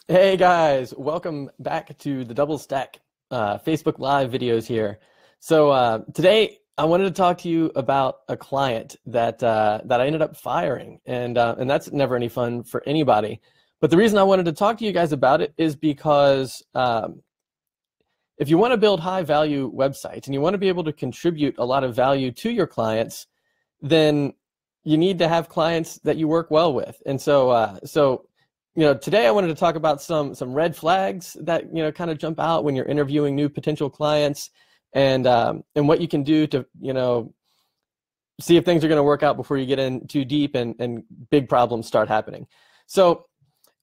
Hey guys, welcome back to the Double Stack Facebook Live videos here. So today I wanted to talk to you about a client that I ended up firing, and that's never any fun for anybody. But the reason I wanted to talk to you guys about it is because if you want to build high value websites and you want to be able to contribute a lot of value to your clients, then you need to have clients that you work well with. And so today I wanted to talk about some red flags that kind of jump out when you're interviewing new potential clients, and what you can do to see if things are going to work out before you get in too deep and big problems start happening. So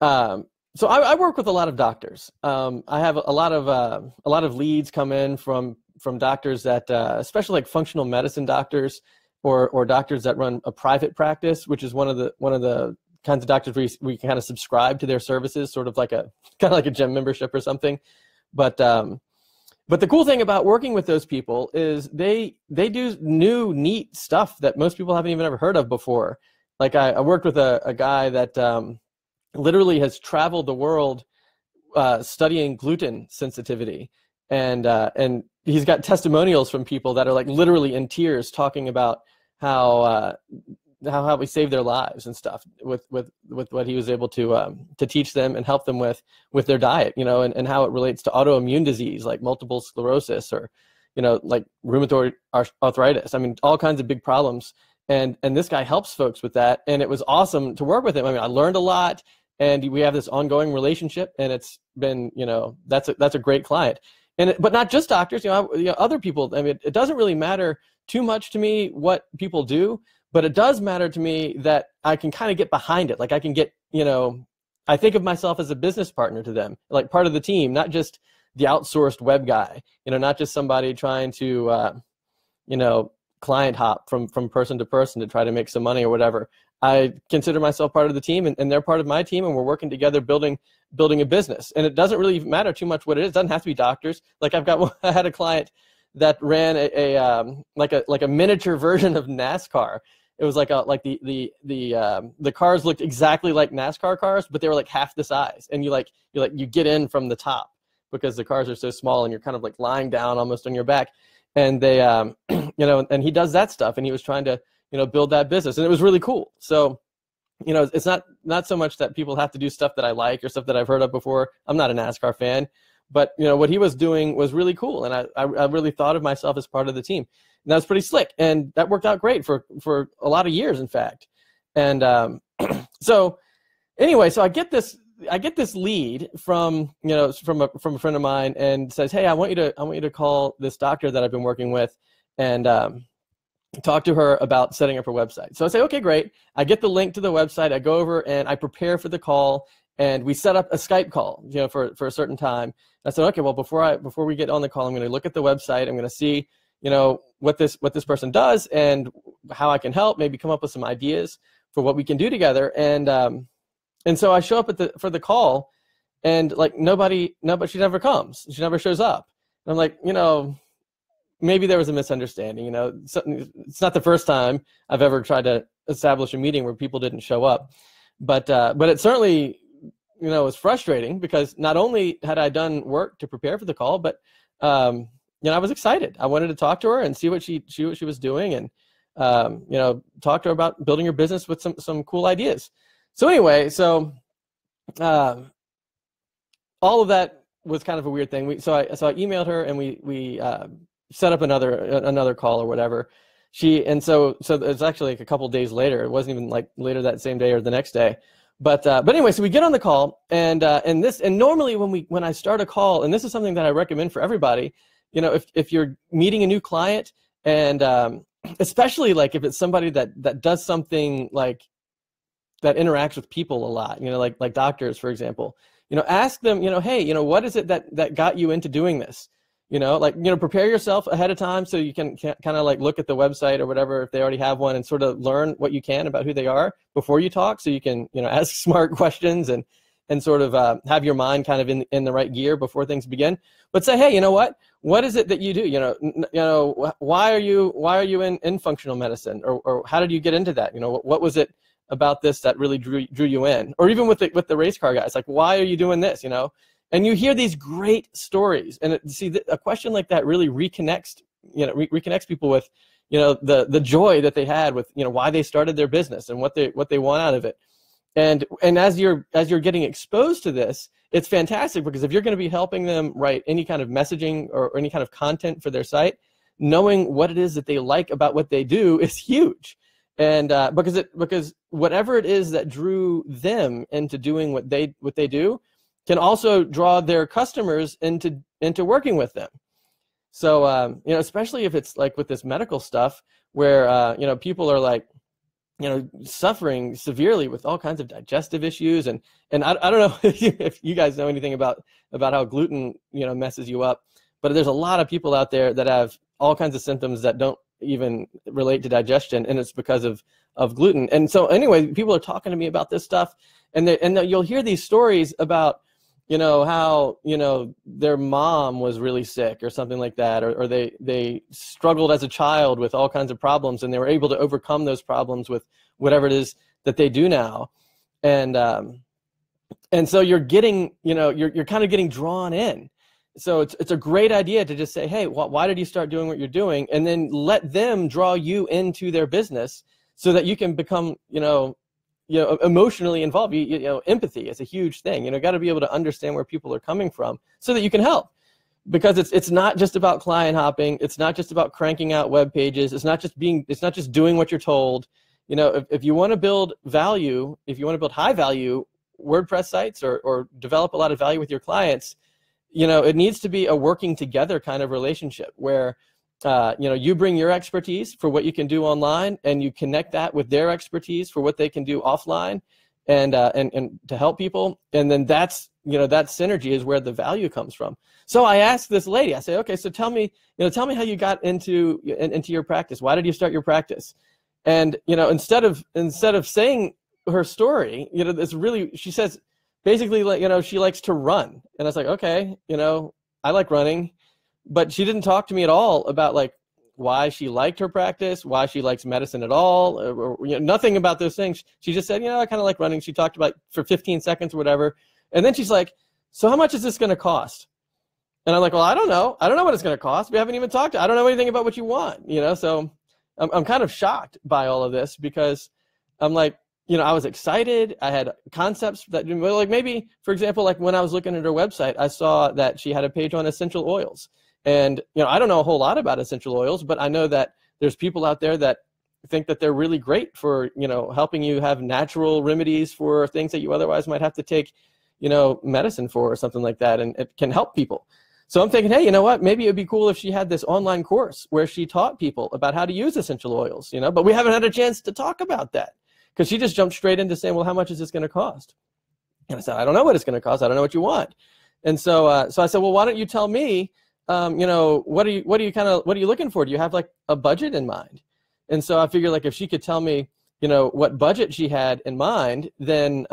I work with a lot of doctors. I have a lot of leads come in from doctors that especially like functional medicine doctors or doctors that run a private practice, which is one of the kinds of doctors we kind of subscribe to their services, sort of like a gym membership or something. But the cool thing about working with those people is they do new neat stuff that most people haven't even ever heard of before. Like I worked with a guy that literally has traveled the world studying gluten sensitivity, and he's got testimonials from people that are like literally in tears talking about how we saved their lives and stuff with what he was able to teach them and help them with their diet, and how it relates to autoimmune disease like multiple sclerosis or like rheumatoid arthritis. I mean, all kinds of big problems, and this guy helps folks with that, and it was awesome to work with him. I mean, I learned a lot, and we have this ongoing relationship, and it's been that's a great client. But not just doctors, other people. I mean, it doesn't really matter too much to me what people do, but it does matter to me that I can kind of get behind it. Like I can get, I think of myself as a business partner to them, like part of the team, not just the outsourced web guy, not just somebody trying to, client hop from person to person to try to make some money or whatever. I consider myself part of the team, and they're part of my team, and we're working together building a business. And it doesn't really matter too much what it is. It doesn't have to be doctors. Like I had a client that ran a miniature version of NASCAR. It was like the cars looked exactly like NASCAR cars, but they were like half the size. And you get in from the top because the cars are so small, and you're kind of like lying down almost on your back. And they, and he does that stuff, and he was trying to, build that business, and it was really cool. So, it's not so much that people have to do stuff that I like or stuff that I've heard of before. I'm not a NASCAR fan, but what he was doing was really cool, and I really thought of myself as part of the team. And that was pretty slick, and that worked out great for a lot of years, in fact. And so anyway, so I get this lead from a friend of mine, and says, "Hey, I want you to call this doctor that I've been working with, and talk to her about setting up her website." So I say, "Okay, great." I get the link to the website. I go over and I prepare for the call, and we set up a Skype call, for a certain time. And I said, "Okay, well, before we get on the call, I'm going to look at the website. I'm going to see what this person does and how I can help, maybe come up with some ideas for what we can do together." And so I show up for the call, and like nobody, she never comes. She never shows up. And I'm like, maybe there was a misunderstanding. It's not the first time I've ever tried to establish a meeting where people didn't show up, but it certainly was frustrating, because not only had I done work to prepare for the call, but I was excited. I wanted to talk to her and see what she was doing, and talk to her about building her business with some cool ideas. So anyway, all of that was kind of a weird thing. So I emailed her, and we set up another call or whatever. So it was actually like a couple days later. It wasn't even like later that same day or the next day. But anyway, so we get on the call, and normally when I start a call, and this is something that I recommend for everybody, if you're meeting a new client, and especially like if it's somebody that does something like that interacts with people a lot, like doctors, for example, ask them, hey, what is it that got you into doing this? Prepare yourself ahead of time so you can kind of like look at the website or whatever, if they already have one, and sort of learn what you can about who they are before you talk, so you can, ask smart questions and sort of have your mind kind of in the right gear before things begin. But say, hey, what is it that you do? Why are you in functional medicine, or how did you get into that? What was it about this that really drew you in? Or even with the race car guys, like, why are you doing this, you know? And you hear these great stories, and a question like that really reconnects people with, you know, the joy that they had with, you know, why they started their business and what they want out of it. And as you're getting exposed to this, it's fantastic, because if you're going to be helping them write any kind of messaging or any kind of content for their site, knowing what it is that they like about what they do is huge. And because whatever it is that drew them into doing what they do can also draw their customers into working with them. So you know, especially if it's like with this medical stuff where you know, people are like, you know, suffering severely with all kinds of digestive issues, and I don't know if you guys know anything about how gluten, you know, messes you up, but there's a lot of people out there that have all kinds of symptoms that don't even relate to digestion, and it's because of gluten. And so anyway, people are talking to me about this stuff, and you'll hear these stories about, you know, how, you know, their mom was really sick or something like that, or they struggled as a child with all kinds of problems, and they were able to overcome those problems with whatever it is that they do now. And so you're getting, you know, you're kind of getting drawn in. So it's a great idea to just say, hey, why did you start doing what you're doing? And then let them draw you into their business so that you can become, you know, emotionally involved. You know, empathy is a huge thing. You know, got to be able to understand where people are coming from so that you can help. Because it's not just about client hopping. It's not just about cranking out web pages. It's not just doing what you're told. You know, if you want to build value, if you want to build high value WordPress sites or develop a lot of value with your clients, you know, it needs to be a working together kind of relationship where, you know, you bring your expertise for what you can do online, and you connect that with their expertise for what they can do offline, and to help people. And then that's, you know, that synergy is where the value comes from. So I asked this lady, I say, okay, so tell me how you got into your practice. Why did you start your practice? And, you know, instead of saying her story, you know, it's really, she says, basically, like, you know, she likes to run. And I was like, okay, you know, I like running. But she didn't talk to me at all about, like, why she liked her practice, why she likes medicine at all, or you know, nothing about those things. She just said, you know, I kind of like running. She talked about for 15 seconds or whatever. And then she's like, so how much is this going to cost? And I'm like, well, I don't know. I don't know what it's going to cost. We haven't even talked. I don't know anything about what you want, you know? So I'm kind of shocked by all of this, because I'm like, you know, I was excited. I had concepts that, like, maybe, for example, like when I was looking at her website, I saw that she had a page on essential oils. And, you know, I don't know a whole lot about essential oils, but I know that there's people out there that think that they're really great for, you know, helping you have natural remedies for things that you otherwise might have to take, you know, medicine for or something like that. And it can help people. So I'm thinking, hey, you know what? Maybe it'd be cool if she had this online course where she taught people about how to use essential oils, you know, but we haven't had a chance to talk about that, because she just jumped straight into saying, well, how much is this going to cost? And I said, I don't know what it's going to cost. I don't know what you want. And so I said, well, why don't you tell me, you know, what are you looking for? Do you have like a budget in mind? And so I figured, like, if she could tell me, you know, what budget she had in mind, then,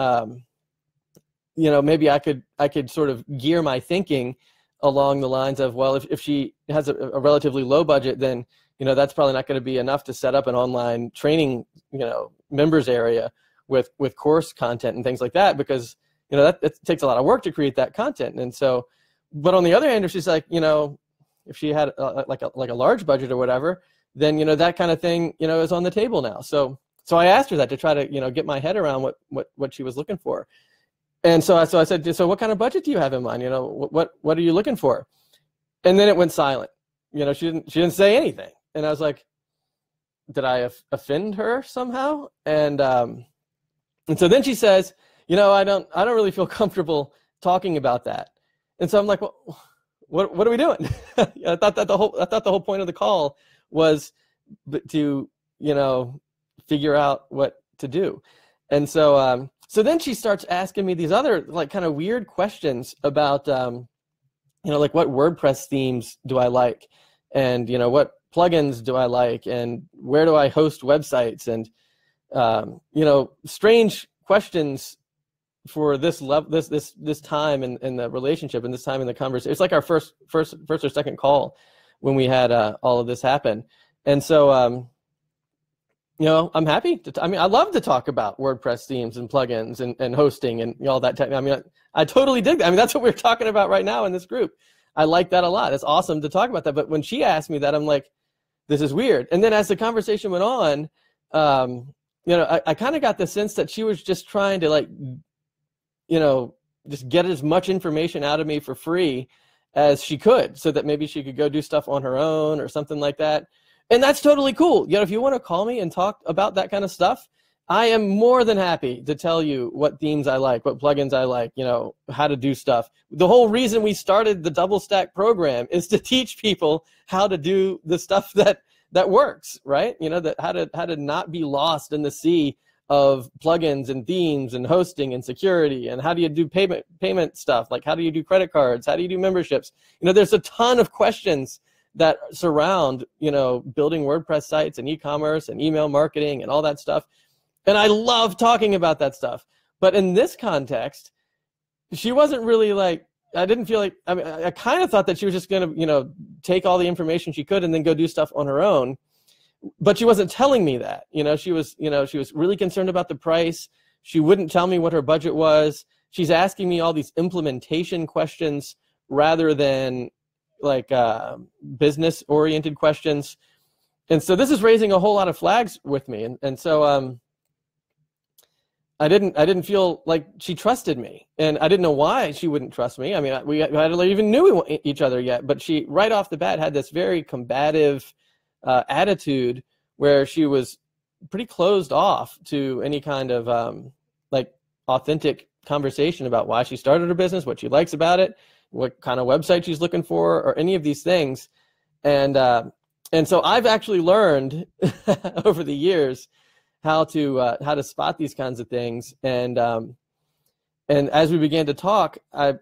you know, maybe I could sort of gear my thinking along the lines of, well, if she has a relatively low budget, then, you know, that's probably not going to be enough to set up an online training, you know, members area with course content and things like that, because, you know, that takes a lot of work to create that content. And so, but on the other hand, if she's like, you know, if she had like a large budget or whatever, then, you know, that kind of thing, you know, is on the table now. So I asked her that to try to, you know, get my head around what she was looking for. And so I said, so what kind of budget do you have in mind? You know, what are you looking for? And then it went silent. You know, she didn't say anything. And I was like, did I offend her somehow? And so then she says, you know, I don't really feel comfortable talking about that. And so I'm like, well, what are we doing? I thought the whole point of the call was to, you know, figure out what to do. And so so then she starts asking me these other, like, kind of weird questions about, you know, like, what WordPress themes do I like? And, you know, what plugins do I like? And where do I host websites? And, you know, strange questions for this time in the relationship, and this time in the conversation. It's like our first or second call when we had all of this happen. And so I'm happy to, I love to talk about WordPress themes and plugins and hosting and all that. I totally dig that. That's what we're talking about right now in this group. I like that a lot. It's awesome to talk about that. But when she asked me that, I'm like, this is weird. And then as the conversation went on, I kind of got the sense that she was just trying to just get as much information out of me for free as she could, so that maybe she could go do stuff on her own or something like that. And that's totally cool. If you want to call me and talk about that kind of stuff, I am more than happy to tell you what themes I like, what plugins I like, how to do stuff. The whole reason we started the Double Stack program is to teach people how to do the stuff that works, right? How to not be lost in the sea of plugins and themes and hosting and security, and how do you do payment stuff? Like, how do you do credit cards? How do you do memberships? There's a ton of questions that surround, building WordPress sites and e-commerce and email marketing and all that stuff. And I love talking about that stuff. But in this context, she wasn't really I didn't feel like, I kind of thought that she was just going to, take all the information she could and then go do stuff on her own. But she wasn't telling me that. She was really concerned about the price. She wouldn't tell me what her budget was. She's asking me all these implementation questions rather than business oriented questions. And so this is raising a whole lot of flags with me. And so I didn't feel like she trusted me, and I didn't know why she wouldn't trust me. We hardly even knew each other yet, but she right off the bat had this very combative attitude where she was pretty closed off to any kind of authentic conversation about why she started her business, what she likes about it, what kind of website she's looking for, or any of these things. And so I've actually learned over the years how to spot these kinds of things. And as we began to talk, I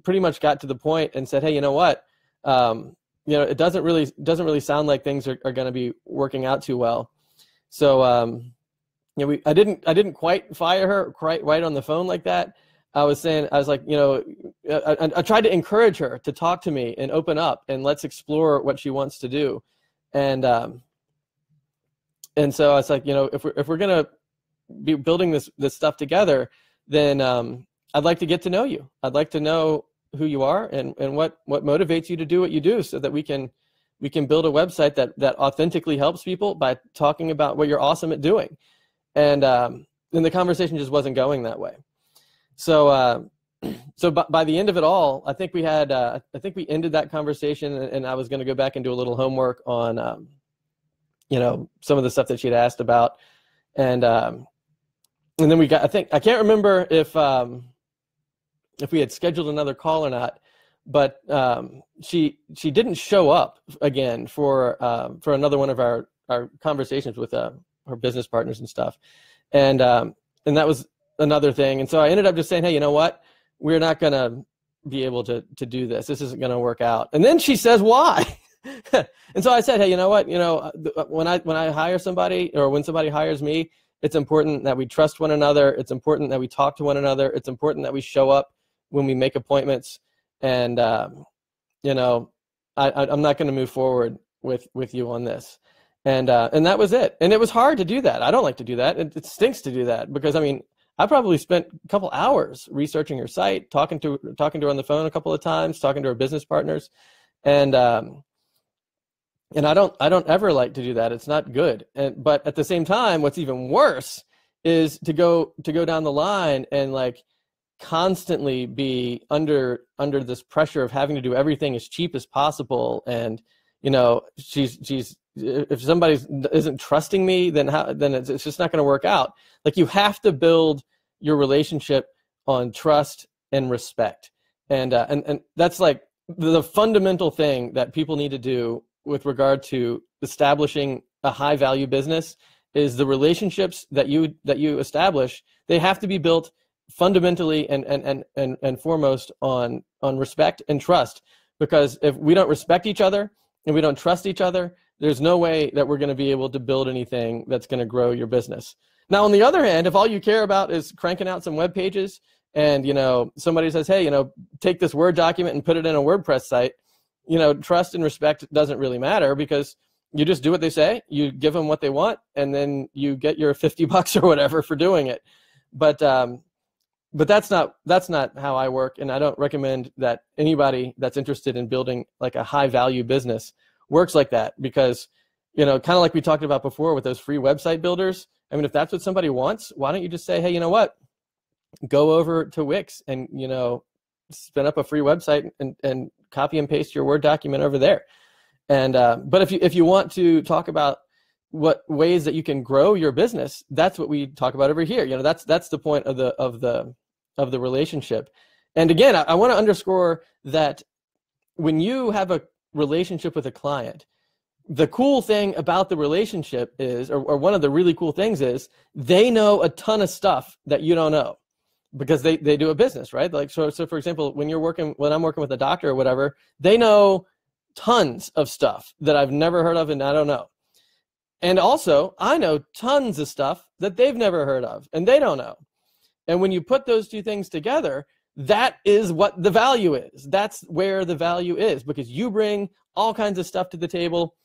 pretty much got to the point and said, hey, you know what? It doesn't really sound like things are going to be working out too well. So I didn't quite fire her quite right on the phone like that. I was like, I tried to encourage her to talk to me and open up and let's explore what she wants to do. And so I was like, if we're going to be building this stuff together, then I'd like to get to know you. I'd like to know who you are and what motivates you to do what you do, so that we can build a website that authentically helps people by talking about what you're awesome at doing. And the conversation just wasn't going that way. So by the end of it all, I think we ended that conversation, and I was going to go back and do a little homework on some of the stuff that she'd asked about, and then we got, I can't remember if we had scheduled another call or not, but she didn't show up again for another one of our conversations with her business partners and stuff, and that was another thing. And so I ended up just saying, hey, you know what? We're not going to be able to do this. This isn't going to work out. And then she says, why? And so I said, hey, you know what? When I hire somebody, or when somebody hires me, it's important that we trust one another. It's important that we talk to one another. It's important that we show up when we make appointments. And, I'm not going to move forward with you on this. And that was it. And it was hard to do that. I don't like to do that. It stinks to do that, because I probably spent a couple hours researching her site, talking to her on the phone a couple of times, talking to her business partners, and I don't ever like to do that. It's not good. But at the same time, what's even worse is to go down the line and constantly be under this pressure of having to do everything as cheap as possible. And she's if somebody isn't trusting me, then it's just not going to work out. You have to build your relationship on trust and respect, and that's the fundamental thing that people need to do with regard to establishing a high value business. Is the relationships that you establish, they have to be built fundamentally and foremost on respect and trust. Because if we don't respect each other and we don't trust each other, there's no way that we're going to be able to build anything that's going to grow your business. Now, on the other hand, if all you care about is cranking out some web pages, and somebody says, hey, take this Word document and put it in a WordPress site, trust and respect doesn't really matter, because you just do what they say, you give them what they want, and then you get your $50 or whatever for doing it. But that's not how I work, and I don't recommend that anybody that's interested in building like a high value business works like that, because, you know, kind of like we talked about before with those free website builders. I mean, if that's what somebody wants, why don't you just say, hey, you know what? Go over to Wix and, you know, spin up a free website and copy and paste your Word document over there. And but if you want to talk about what ways that you can grow your business, that's what we talk about over here. You know, that's the point of the relationship. And again, I want to underscore that when you have a relationship with a client, the cool thing about the relationship is, or one of the really cool things is, they know a ton of stuff that you don't know, because they do a business, right? Like, so for example, when I'm working with a doctor or whatever, they know tons of stuff that I've never heard of and I don't know. And also, I know tons of stuff that they've never heard of and they don't know. And when you put those two things together, that is what the value is. That's where the value is, because you bring all kinds of stuff to the table.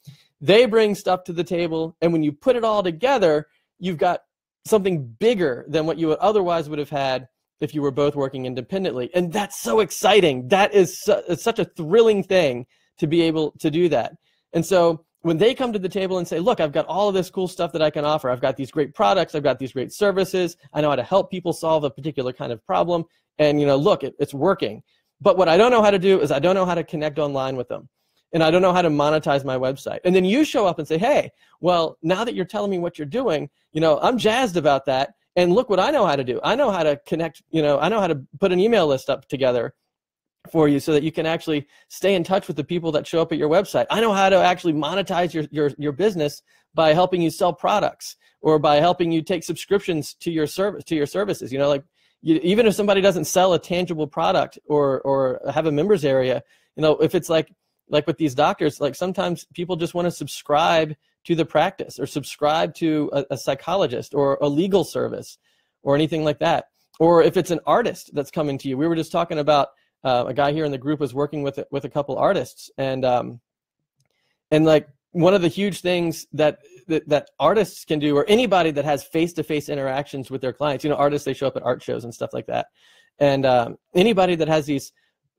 They bring stuff to the table. And when you put it all together, you've got something bigger than what you otherwise would have had if you were both working independently. And that's so exciting. That is such a thrilling thing to be able to do that. And so when they come to the table and say, look, I've got all of this cool stuff that I can offer. I've got these great products. I've got these great services. I know how to help people solve a particular kind of problem. And, you know, look, it's working. But what I don't know how to do is I don't know how to connect online with them. And I don't know how to monetize my website. And then you show up and say, hey, well, now that you're telling me what you're doing, you know, I'm jazzed about that. And look what I know how to do. I know how to connect, you know, I know how to put an email list up together for you so that you can actually stay in touch with the people that show up at your website. I know how to actually monetize your business by helping you sell products, or by helping you take subscriptions to your services. You know, like, even if somebody doesn't sell a tangible product or have a members area, you know, if it's like with these doctors, like sometimes people just want to subscribe to the practice, or subscribe to a psychologist or a legal service or anything like that. Or if it's an artist that's coming to you. We were just talking about a guy here in the group was working with a couple artists, and like one of the huge things that artists can do, or anybody that has face-to-face interactions with their clients, you know, artists, they show up at art shows and stuff like that. And anybody that has these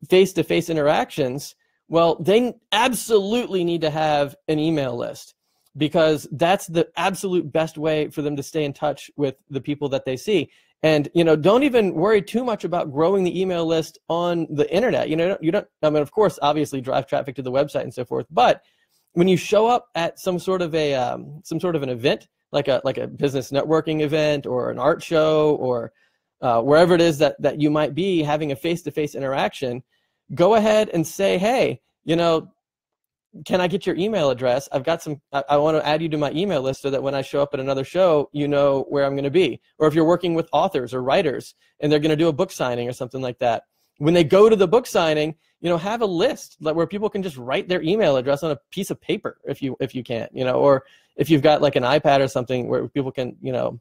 face-to-face interactions, well, they absolutely need to have an email list, because that's the absolute best way for them to stay in touch with the people that they see. And, you know, don't even worry too much about growing the email list on the internet. You know, you don't, I mean, of course, obviously drive traffic to the website and so forth, but when you show up at some sort of an event, like a business networking event or an art show, or wherever it is that you might be having a face-to-face interaction, go ahead and say, hey, you know, can I get your email address? I've got I want to add you to my email list so that when I show up at another show, you know where I'm going to be. Or if you're working with authors or writers and they're going to do a book signing or something like that, when they go to the book signing, you know, have a list like where people can just write their email address on a piece of paper if you can, you know, or if you've got like an iPad or something where people can, you know,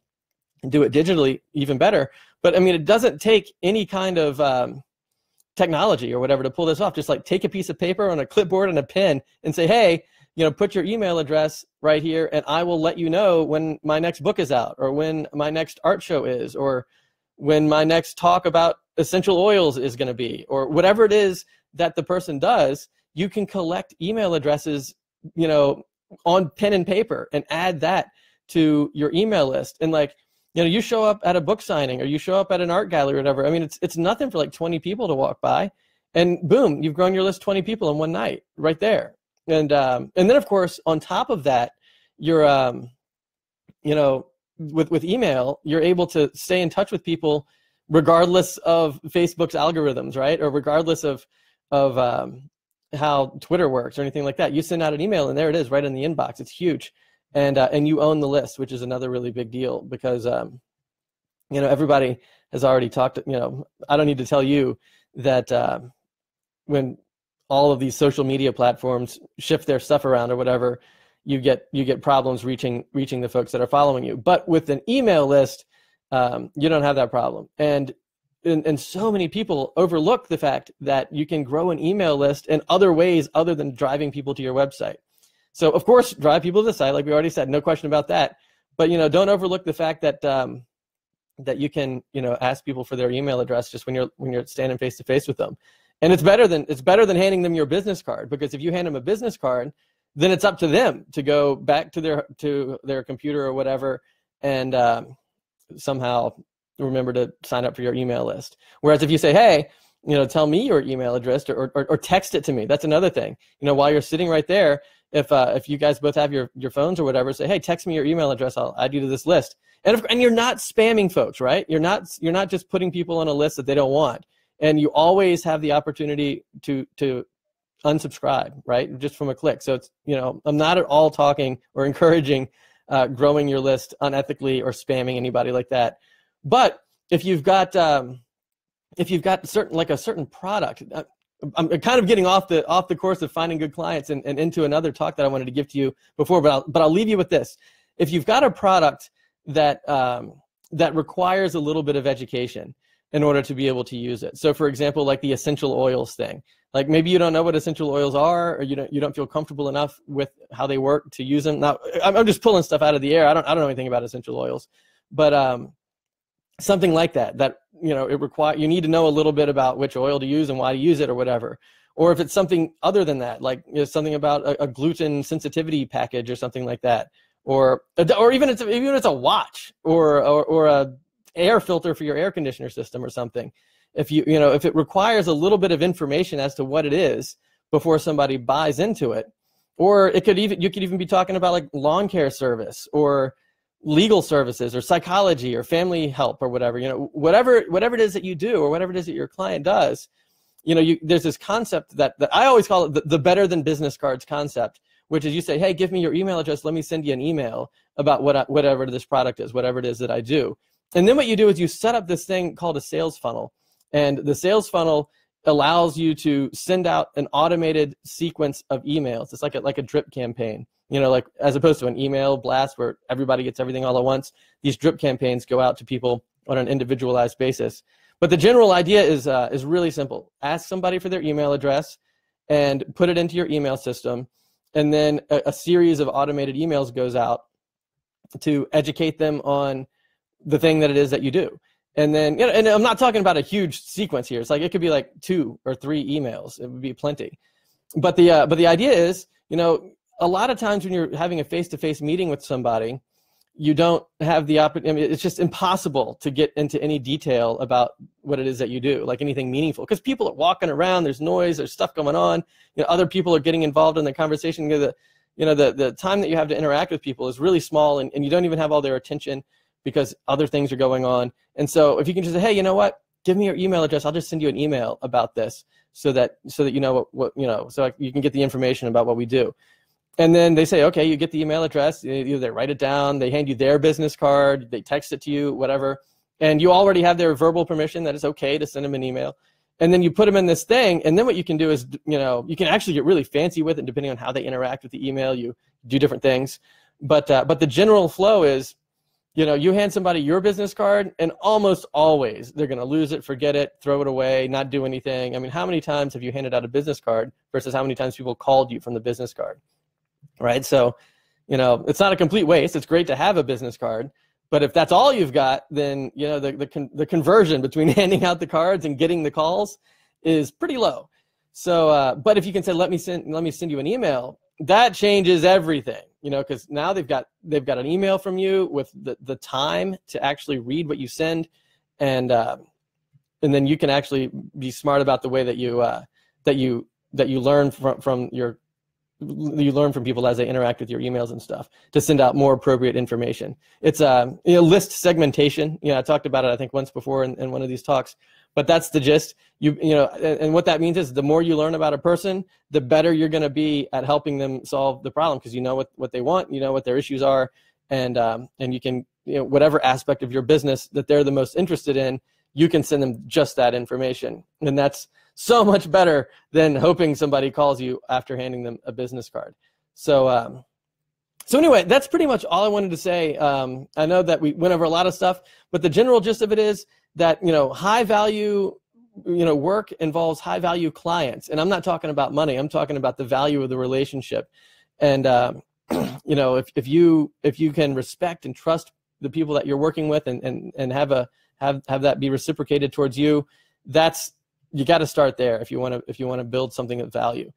do it digitally, even better. But I mean, it doesn't take any kind of technology or whatever to pull this off. Just like take a piece of paper on a clipboard and a pen and say, hey, you know, put your email address right here and I will let you know when my next book is out, or when my next art show is, or when my next talk about essential oils is going to be, or whatever it is that the person does. You can collect email addresses, you know, on pen and paper and add that to your email list. And like, you know, you show up at a book signing or you show up at an art gallery or whatever. I mean, it's nothing for like 20 people to walk by, and boom, you've grown your list 20 people in one night right there. And then of course, on top of that, you're, you know, with email, you're able to stay in touch with people regardless of Facebook's algorithms, right? Or regardless of how Twitter works or anything like that. You send out an email and there it is right in the inbox. It's huge. And you own the list, which is another really big deal, because you know, everybody has already talked. You know, I don't need to tell you that when all of these social media platforms shift their stuff around or whatever, you get problems reaching the folks that are following you. But with an email list, you don't have that problem. And so many people overlook the fact that you can grow an email list in other ways other than driving people to your website. So of course, drive people to the site, like we already said, no question about that. But don't overlook the fact that that you can ask people for their email address just when you're standing face to face with them. And it's better than handing them your business card, because if you hand them a business card, then it's up to them to go back to their computer or whatever and somehow remember to sign up for your email list. Whereas if you say, hey, tell me your email address, or text it to me. That's another thing. While you're sitting right there, if you guys both have your phones or whatever, say, hey, text me your email address. I'll add you to this list. And you're not spamming folks, right? You're not just putting people on a list that they don't want. And you always have the opportunity to unsubscribe, right? Just from a click. So it's, I'm not at all talking or encouraging growing your list unethically or spamming anybody like that. But if you've got a certain product, I'm kind of getting off the course of finding good clients and into another talk that I wanted to give to you before, but I'll leave you with this. If you've got a product that requires a little bit of education in order to be able to use it. So for example, like the essential oils thing, like maybe you don't know what essential oils are, or you don't feel comfortable enough with how they work to use them. Now, I'm just pulling stuff out of the air. I don't know anything about essential oils, but something like that you need to know a little bit about which oil to use and why to use it or whatever. Or if it's something other than that, like something about a gluten sensitivity package or something like that, or even it's a watch or a air filter for your air conditioner system or something. If if it requires a little bit of information as to what it is before somebody buys into it, or you could even be talking about like lawn care service or legal services or psychology or family help or whatever, whatever it is that you do or whatever it is that your client does, there's this concept that I always call it the better than business cards concept, which is you say, hey, give me your email address. Let me send you an email about whatever this product is, whatever it is that I do. And then what you do is you set up this thing called a sales funnel. And the sales funnel allows you to send out an automated sequence of emails. It's like a drip campaign, like as opposed to an email blast where everybody gets everything all at once. These drip campaigns go out to people on an individualized basis. But the general idea is really simple. Ask somebody for their email address and put it into your email system. And then a series of automated emails goes out to educate them on the thing that it is that you do. And then, and I'm not talking about a huge sequence here. It's like, it could be like 2 or 3 emails. It would be plenty. But the idea is, a lot of times when you're having a face-to-face meeting with somebody, you don't have the opportunity. I mean, it's just impossible to get into any detail about what it is that you do, like anything meaningful, because people are walking around, there's noise, there's stuff going on, other people are getting involved in the conversation. The time that you have to interact with people is really small, and you don't even have all their attention because other things are going on. And so if you can just say, hey, you know what, give me your email address, I'll just send you an email about this so that you know so you can get the information about what we do. And then they say, okay, you get the email address, either they write it down, they hand you their business card, they text it to you, whatever, and you already have their verbal permission that it's okay to send them an email. And then you put them in this thing, and then what you can do is, you can actually get really fancy with it, depending on how they interact with the email. You do different things. But the general flow is, you hand somebody your business card, and almost always they're going to lose it, forget it, throw it away, not do anything. I mean, how many times have you handed out a business card versus how many times people called you from the business card? Right? So, it's not a complete waste. It's great to have a business card, but if that's all you've got, then, the conversion between handing out the cards and getting the calls is pretty low. So, but if you can say, let me send you an email, that changes everything, because now they've got an email from you with the time to actually read what you send, and then you can actually be smart about the way that you learn you learn from people as they interact with your emails and stuff to send out more appropriate information. It's list segmentation. I talked about it, I think, once before in one of these talks, but that's the gist. And what that means is the more you learn about a person, the better you're going to be at helping them solve the problem, because you know what they want, what their issues are, and you can, whatever aspect of your business that they're the most interested in, you can send them just that information. And that's so much better than hoping somebody calls you after handing them a business card. So anyway, that's pretty much all I wanted to say. I know that we went over a lot of stuff, but the general gist of it is that, high value, work involves high value clients. And I'm not talking about money. I'm talking about the value of the relationship. And you know, if you can respect and trust the people that you're working with, and have that be reciprocated towards you, you got to start there if you want to build something of value.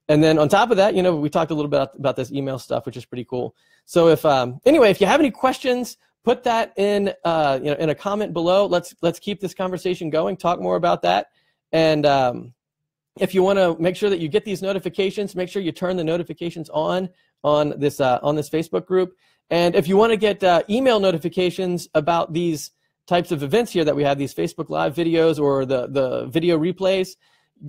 And then on top of that, you know, we talked a little bit about this email stuff, which is pretty cool. So if anyway, if you have any questions, put that in you know, in a comment below. Let's keep this conversation going. Talk more about that. And if you want to make sure that you get these notifications, make sure you turn the notifications on this Facebook group. And if you want to get email notifications about these types of events here that we have, these Facebook Live videos or the video replays,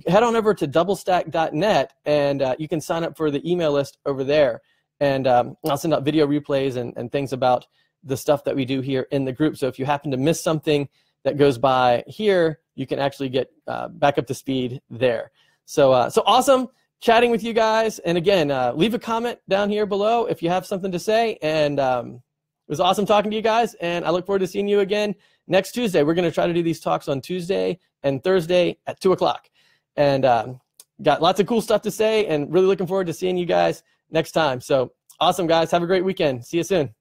head on over to doublestack.net, and you can sign up for the email list over there. And I'll send out video replays and things about the stuff that we do here in the group. So if you happen to miss something that goes by here, you can actually get back up to speed there. So awesome chatting with you guys. And again, leave a comment down here below if you have something to say. And it was awesome talking to you guys. And I look forward to seeing you again next Tuesday. We're going to try to do these talks on Tuesday and Thursday at 2 o'clock. And got lots of cool stuff to say, and really looking forward to seeing you guys next time. So awesome, guys. Have a great weekend. See you soon.